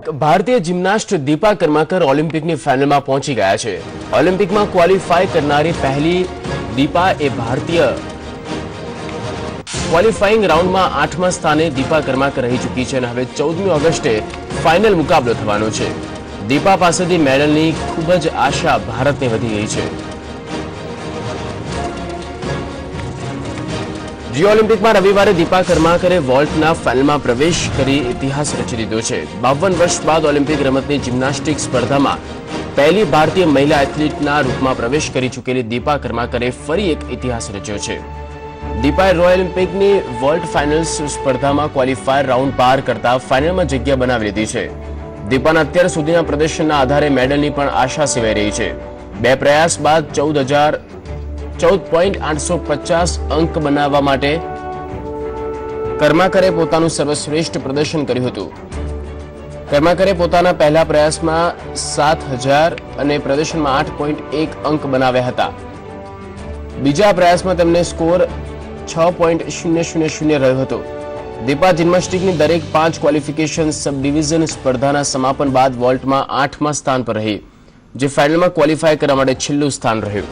ભારતીય જિમ્નાસ્ટ દીપા કર્માકર ઓલિમ્પિકની ફાઇનલમાં પહોંચી ગયા છે। ઓલિમ્પિકમાં ક્વોલિફાય કરનારી પહેલી દીપા એ ભારતીય ક્વોલિફાઇંગ રાઉન્ડમાં 8મા સ્થાને દીપા કર્માકર રહી ચૂકી છે અને હવે 14મી ઓગસ્ટે ફાઇનલ મુકાબલો થવાનો છે। દીપા પાસેથી મેડલની ખૂબ જ આશા ભારતને વધી ગઈ છે। રિયો ઓલિમ્પિકમાં રવિવારે દીપા કર્માકરે વોલ્ટના ફાઇનલમાં પ્રવેશ કરી ઇતિહાસ રચી દીધો છે। 52 વર્ષ બાદ ઓલિમ્પિક રમતની જિમ્નાસ્ટિક સ્પર્ધામાં પહેલી ભારતીય મહિલા એથ્લીટના રૂપમાં પ્રવેશ કરી ચૂકેલી દીપા કર્માકરે ફરી એક ઇતિહાસ રચ્યો છે। દીપાએ રિયો ઓલિમ્પિકની વોલ્ટ ફાઇનલ્સ સ્પર્ધામાં ક્વોલિફાયર રાઉન્ડ પાર કરતા ફાઇનલમાં જગ્યા બનાવી લીધી છે। દીપાના અત્યાર સુધીના પ્રદર્શનના આધારે મેડલની પણ આશા સેવાઈ રહી છે। બે પ્રયાસ બાદ 14.850 અંક બનાવવા માટે કર્માકરે પોતાનું સર્વશ્રેષ્ઠ પ્રદર્શન કર્યું હતું। કર્માકરે પોતાના પહેલા પ્રયાસમાં 7000 અને પ્રદર્શનમાં 8.1 અંક બનાવ્યા હતા। બીજા પ્રયાસમાં તેમને સ્કોર 6.000 રહ્યો હતો। દીપા જિમ્નાસ્ટિકની દરેક 5 ક્વોલિફિકેશન સબ ડિવિઝન સ્પર્ધાના સમાપન બાદ વોલ્ટમાં 8મા સ્થાન પર રહી, જે ફાઇનલમાં ક્વોલિફાય કરવા માટે છેલ્લું સ્થાન રહ્યું।